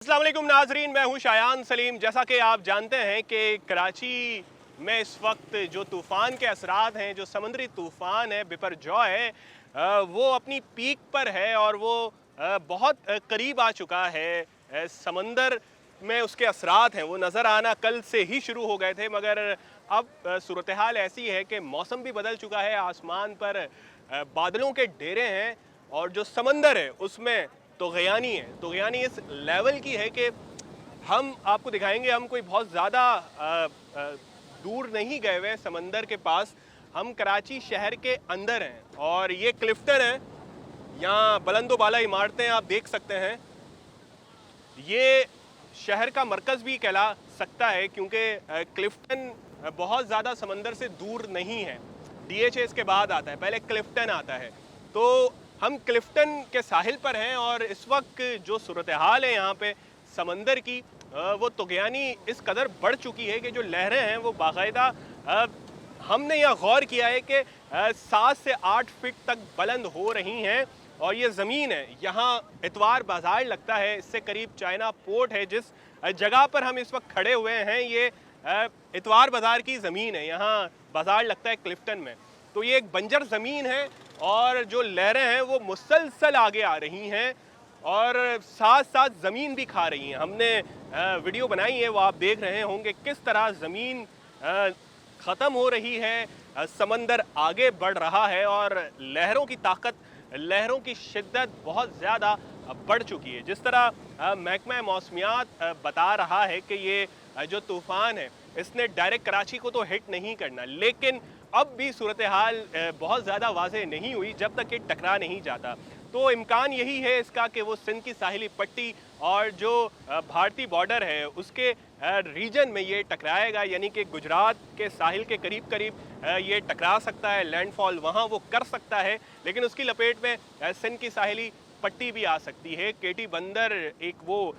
अस्सलाम वालेकुम नाजरीन, मैं हूं शायान सलीम। जैसा कि आप जानते हैं कि कराची में इस वक्त जो तूफ़ान के असरात हैं, जो समुद्री तूफ़ान है बिपरजॉय, वो अपनी पीक पर है और वो बहुत करीब आ चुका है। समंदर में उसके असरात हैं, वो नज़र आना कल से ही शुरू हो गए थे, मगर अब सूरत हाल ऐसी है कि मौसम भी बदल चुका है, आसमान पर बादलों के डेरे हैं और जो समंदर है उसमें तुग़यानी है। तुग़यानी इस लेवल की है कि हम आपको दिखाएंगे, हम कोई बहुत ज़्यादा दूर नहीं गए हुए समंदर के पास। हम कराची शहर के अंदर हैं और ये क्लिफ्टन है, यहाँ बुलंदो बाला इमारतें आप देख सकते हैं। ये शहर का मरकज़ भी कहला सकता है क्योंकि क्लिफ्टन बहुत ज़्यादा समंदर से दूर नहीं है। DHA इसके बाद आता है, पहले क्लिफ्टन आता है। तो हम क्लिफ्टन के साहिल पर हैं और इस वक्त जो सूरत हाल है यहाँ पे समंदर की, वो तुग़यानी इस कदर बढ़ चुकी है कि जो लहरें हैं वो बाकायदा, हमने यह गौर किया है कि 7 से 8 फीट तक बुलंद हो रही हैं। और ये ज़मीन है, यहाँ इतवार बाज़ार लगता है, इससे करीब चाइना पोर्ट है। जिस जगह पर हम इस वक्त खड़े हुए हैं ये इतवार बाज़ार की ज़मीन है, यहाँ बाज़ार लगता है क्लिफ्टन में। तो ये एक बंजर ज़मीन है और जो लहरें हैं वो मुसलसल आगे आ रही हैं और साथ साथ ज़मीन भी खा रही हैं। हमने वीडियो बनाई है, वो आप देख रहे होंगे किस तरह ज़मीन ख़त्म हो रही है, समंदर आगे बढ़ रहा है और लहरों की ताकत, लहरों की शिद्दत बहुत ज़्यादा बढ़ चुकी है। जिस तरह महकमा मौसमियात बता रहा है कि ये जो तूफ़ान है इसने डायरेक्ट कराची को तो हिट नहीं करना, लेकिन अब भी सूरत हाल बहुत ज़्यादा वाज़ेह नहीं हुई जब तक ये टकरा नहीं जाता। तो इम्कान यही है इसका कि वो सिंध की साहिली पट्टी और जो भारतीय बॉर्डर है उसके रीजन में ये टकराएगा, यानी कि गुजरात के साहिल के करीब करीब ये टकरा सकता है, लैंडफॉल वहाँ वो कर सकता है। लेकिन उसकी लपेट में सिंध की साहिली पट्टी भी आ सकती है। केटी बंदर एक वो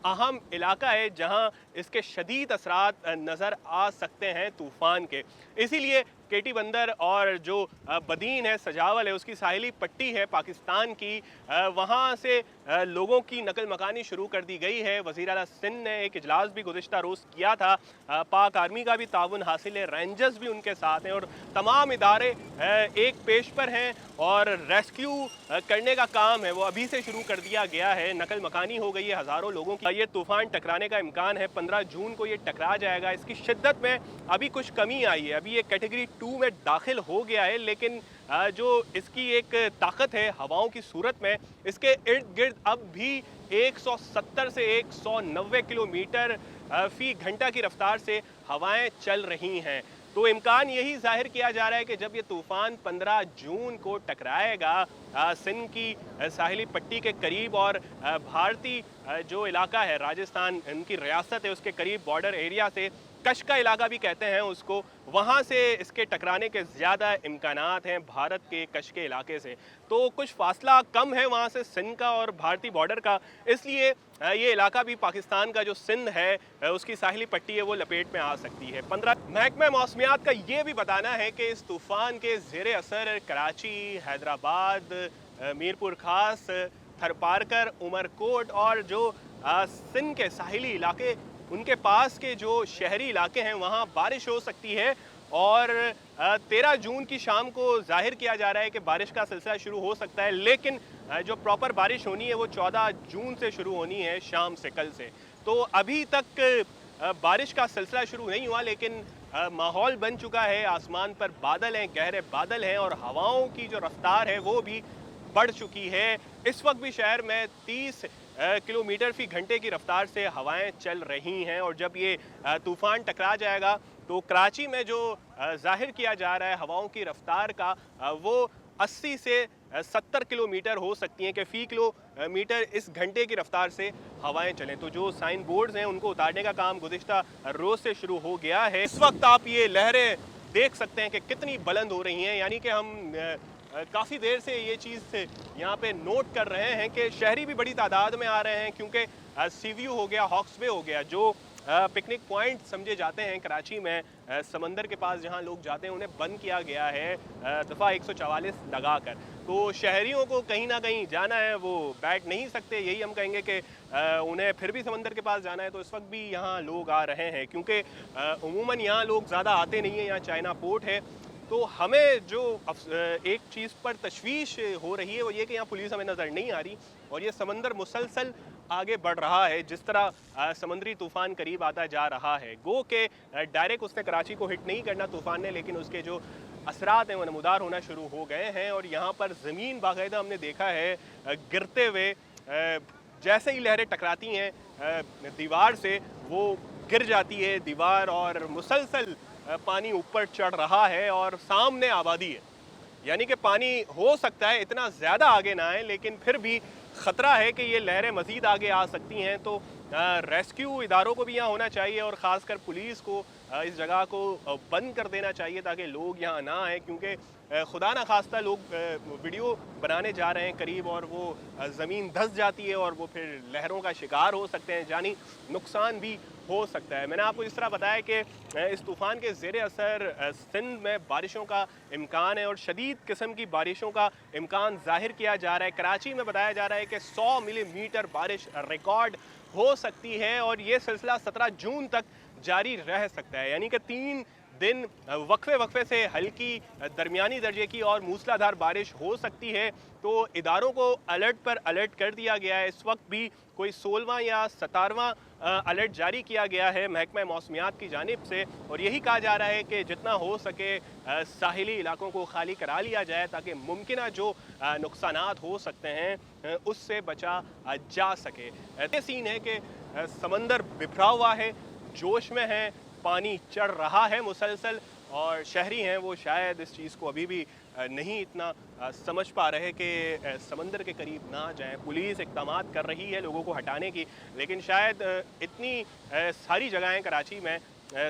अहम इलाका है जहां इसके शदीद असरात नज़र आ सकते हैं तूफ़ान के। इसीलिए केटी बंदर और जो बदीन है, सजावल है, उसकी साहिली पट्टी है पाकिस्तान की, वहाँ से लोगों की नकल मकानी शुरू कर दी गई है। वज़ीर आला सिंध ने एक इजलास भी गुज़िश्ता रोज़ किया था, पाक आर्मी का भी ताउन हासिल है, रेंजर्स भी उनके साथ हैं और तमाम इदारे एक पेश पर हैं और रेस्क्यू करने का काम है वो अभी से शुरू कर दिया गया है। नकल मकानी हो गई है हज़ारों लोगों की। ये तूफ़ान टकराने का इम्कान है, 15 जून को ये टकरा जाएगा। इसकी शिद्दत में अभी कुछ कमी आई है, अभी ये कैटेगरी 2 में दाखिल हो गया है, लेकिन जो इसकी एक ताकत है हवाओं की सूरत में, इसके इर्द गिर्द अब भी 170 से 190 किलोमीटर फ़ी घंटा की रफ्तार से हवाएं चल रही हैं। तो इम्कान यही जाहिर किया जा रहा है कि जब ये तूफ़ान 15 जून को टकराएगा सिंध की साहिली पट्टी के करीब और भारतीय जो इलाका है, राजस्थान इनकी रियासत है, उसके करीब बॉर्डर एरिया से, कश का इलाका भी कहते हैं उसको, वहाँ से इसके टकराने के ज़्यादा इम्कानात हैं भारत के कश के इलाके से। तो कुछ फासला कम है वहाँ से सिंध का और भारतीय बॉर्डर का, इसलिए ये इलाका भी पाकिस्तान का जो सिंध है उसकी साहिली पट्टी है वो लपेट में आ सकती है। 15 महकमा मौसमियात का ये भी बताना है कि इस तूफ़ान के ज़ेरे असर कराची, हैदराबाद, मीरपुर खास, थरपारकर, उमरकोट और जो सिंध के साहिली इलाके, उनके पास के जो शहरी इलाके हैं वहाँ बारिश हो सकती है। और 13 जून की शाम को जाहिर किया जा रहा है कि बारिश का सिलसिला शुरू हो सकता है, लेकिन जो प्रॉपर बारिश होनी है वो 14 जून से शुरू होनी है, शाम से, कल से। तो अभी तक बारिश का सिलसिला शुरू नहीं हुआ, लेकिन माहौल बन चुका है, आसमान पर बादल हैं, गहरे बादल हैं और हवाओं की जो रफ्तार है वो भी बढ़ चुकी है। इस वक्त भी शहर में 30 किलोमीटर फ़ी घंटे की रफ्तार से हवाएं चल रही हैं और जब ये तूफ़ान टकरा जाएगा तो कराची में जो जाहिर किया जा रहा है हवाओं की रफ्तार का, वो 80 से 70 किलोमीटर हो सकती हैं कि फ़ी किलोमीटर इस घंटे की रफ्तार से हवाएं चलें। तो जो साइन बोर्ड्स हैं उनको उतारने का काम गुज़िश्ता रोज़ से शुरू हो गया है। इस वक्त आप ये लहरें देख सकते हैं कि कितनी बुलंद हो रही हैं, यानी कि हम काफ़ी देर से ये चीज़ यहाँ पे नोट कर रहे हैं कि शहरी भी बड़ी तादाद में आ रहे हैं, क्योंकि सी व्यू हो गया, हॉक्स वे हो गया, जो पिकनिक पॉइंट समझे जाते हैं कराची में, समंदर के पास जहाँ लोग जाते हैं उन्हें बंद किया गया है दफ़ा 144 लगाकर। तो तो शहरियों को कहीं ना कहीं जाना है, वो बैठ नहीं सकते। यही हम कहेंगे कि उन्हें फिर भी समंदर के पास जाना है। तो इस वक्त भी यहाँ लोग आ रहे हैं क्योंकि उमूमन यहाँ लोग ज़्यादा आते नहीं हैं, यहाँ चाइना पोर्ट है। तो हमें जो एक चीज़ पर तशवीश हो रही है वो ये कि यहाँ पुलिस हमें नज़र नहीं आ रही और ये समंदर मुसलसल आगे बढ़ रहा है। जिस तरह समुद्री तूफ़ान करीब आता जा रहा है, गो के डायरेक्ट उसने कराची को हिट नहीं करना तूफ़ान ने, लेकिन उसके जो असरात हैं वो नमूदार होना शुरू हो गए हैं। और यहाँ पर ज़मीन बाकायदा हमने देखा है गिरते हुए, जैसे ही लहरें टकराती हैं दीवार से वो गिर जाती है दीवार और मुसलसल पानी ऊपर चढ़ रहा है और सामने आबादी है। यानी कि पानी हो सकता है इतना ज़्यादा आगे ना आए, लेकिन फिर भी ख़तरा है कि ये लहरें मज़ीद आगे आ सकती हैं। तो रेस्क्यू इदारों को भी यहाँ होना चाहिए और ख़ासकर पुलिस को इस जगह को बंद कर देना चाहिए ताकि लोग यहाँ ना आए, क्योंकि खुदा ना खास्ता लोग वीडियो बनाने जा रहे हैं करीब और वो ज़मीन धंस जाती है और वो फिर लहरों का शिकार हो सकते हैं, जानी नुकसान भी हो सकता है। मैंने आपको इस तरह बताया कि इस तूफ़ान के ज़ेर असर सिंध में बारिशों का इम्कान है और शदीद किस्म की बारिशों का इम्कान ज़ाहिर किया जा रहा है। कराची में बताया जा रहा है कि 100 मिलीमीटर बारिश रिकॉर्ड हो सकती है और ये सिलसिला 17 जून तक जारी रह सकता है। यानी कि 3 दिन वक्फे से हल्की दरमियानी दर्जे की और मूसलाधार बारिश हो सकती है। तो इदारों को अलर्ट पर अलर्ट कर दिया गया है। इस वक्त भी कोई 16वां या 17वां अलर्ट जारी किया गया है महकमा मौसमियात की जानिब से और यही कहा जा रहा है कि जितना हो सके साहिली इलाकों को खाली करा लिया जाए ताकि मुमकिन जो नुकसानात हो सकते हैं उससे बचा जा सके। ये सीन है कि समंदर बिखरा हुआ है, जोश में है, पानी चढ़ रहा है मुसलसल और शहरी हैं वो शायद इस चीज़ को अभी भी नहीं इतना समझ पा रहे कि समंदर के करीब ना जाएं। पुलिस इक़दामात कर रही है लोगों को हटाने की, लेकिन शायद इतनी सारी जगहें कराची में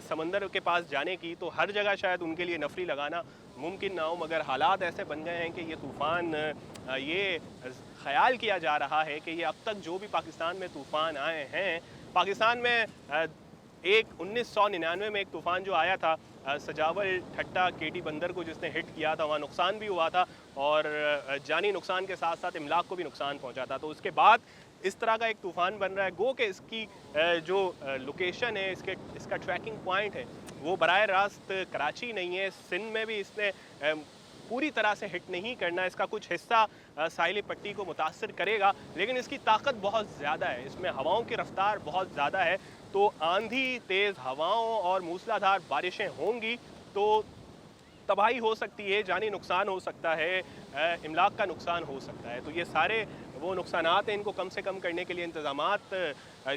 समंदर के पास जाने की, तो हर जगह शायद उनके लिए नफरी लगाना मुमकिन ना हो। मगर हालात ऐसे बन गए हैं कि ये तूफ़ान, ये ख्याल किया जा रहा है कि ये अब तक जो भी पाकिस्तान में तूफ़ान आए हैं, पाकिस्तान में एक 1999 में एक तूफ़ान जो आया था सजावल ठट्टा केटी बंदर को जिसने हिट किया था, वहाँ नुकसान भी हुआ था और जानी नुकसान के साथ साथ इमलाक को भी नुकसान पहुँचा था। तो उसके बाद इस तरह का एक तूफ़ान बन रहा है। गो कि इसकी जो लोकेशन है, इसका ट्रैकिंग पॉइंट है वो बराह रास्त कराची नहीं है। सिंध में भी इसने पूरी तरह से हिट नहीं करना, इसका कुछ हिस्सा साहिली पट्टी को मुतासर करेगा, लेकिन इसकी ताकत बहुत ज़्यादा है, इसमें हवाओं की रफ्तार बहुत ज़्यादा है। तो आंधी, तेज़ हवाओं और मूसलाधार बारिशें होंगी तो तबाही हो सकती है, जानी नुकसान हो सकता है, इमलाक का नुकसान हो सकता है। तो ये सारे वो नुकसानात हैं, इनको कम से कम करने के लिए इंतज़ामात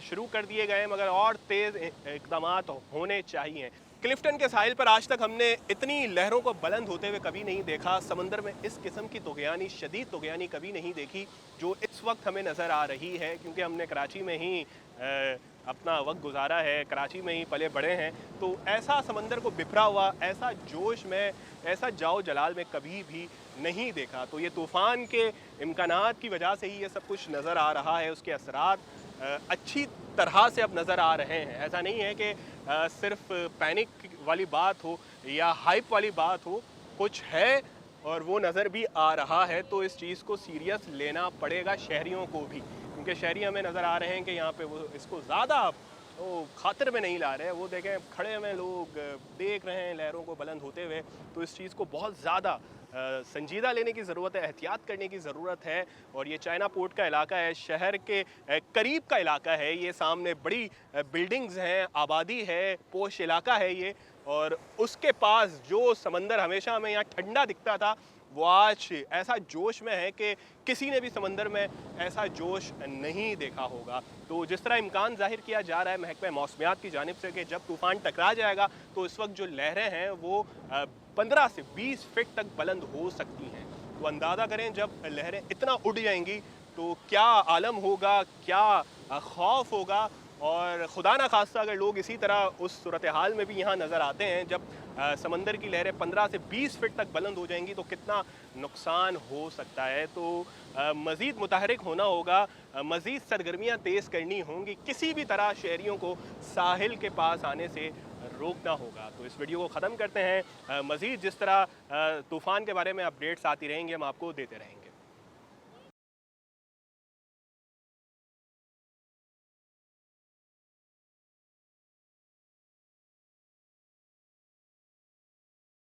शुरू कर दिए गए हैं, मगर और तेज़ इक़दामात होने चाहिए। क्लिफ्टन के साहिल पर आज तक हमने इतनी लहरों को बुलंद होते हुए कभी नहीं देखा। समंदर में इस किस्म की तुग़यानी, शदीद तुग़यानी कभी नहीं देखी जो इस वक्त हमें नज़र आ रही है, क्योंकि हमने कराची में ही अपना वक्त गुजारा है, कराची में ही पले बड़े हैं। तो ऐसा समंदर को बिखरा हुआ, ऐसा जोश में, ऐसा जाओ जलाल में कभी भी नहीं देखा। तो ये तूफ़ान के इम्कानात की वजह से ही ये सब कुछ नज़र आ रहा है, उसके असरात अच्छी तरह से अब नज़र आ रहे हैं। ऐसा नहीं है कि सिर्फ पैनिक वाली बात हो या हाइप वाली बात हो, कुछ है और वो नज़र भी आ रहा है। तो इस चीज़ को सीरियस लेना पड़ेगा शहरियों को भी, क्योंकि शहरी हमें नज़र आ रहे हैं कि यहाँ पे वो इसको ज़्यादा वो खातिर में नहीं ला रहे हैं। वो देखें खड़े हुए लोग देख रहे हैं लहरों को बुलंद होते हुए। तो इस चीज़ को बहुत ज़्यादा संजीदा लेने की ज़रूरत है, एहतियात करने की ज़रूरत है। और ये चाइना पोर्ट का इलाका है, शहर के करीब का इलाका है, ये सामने बड़ी बिल्डिंग्स हैं, आबादी है, पोश इलाका है ये, और उसके पास जो समंदर हमेशा हमें यहाँ ठंडा दिखता था वो आज ऐसा जोश में है कि किसी ने भी समंदर में ऐसा जोश नहीं देखा होगा। तो जिस तरह इम्कान जाहिर किया जा रहा है महकमा मौसमियात की जानिब से कि जब तूफ़ान टकरा जाएगा तो इस वक्त जो लहरें हैं वो 15 से 20 फीट तक बुलंद हो सकती हैं। तो अंदाज़ा करें जब लहरें इतना उड़ जाएंगी तो क्या आलम होगा, क्या खौफ होगा। और खुदा ना खास्ता अगर लोग इसी तरह उस सूरत हाल में भी यहाँ नज़र आते हैं जब समंदर की लहरें 15 से 20 फीट तक बुलंद हो जाएंगी तो कितना नुकसान हो सकता है। तो मज़ीद मुतहरिक होना होगा, मज़ीद सरगर्मियाँ तेज़ करनी होंगी, किसी भी तरह शहरियों को साहिल के पास आने से रोकना होगा। तो इस वीडियो को ख़त्म करते हैं। मज़ीद जिस तरह तूफ़ान के बारे में अपडेट्स आती रहेंगी हम आपको देते रहेंगे।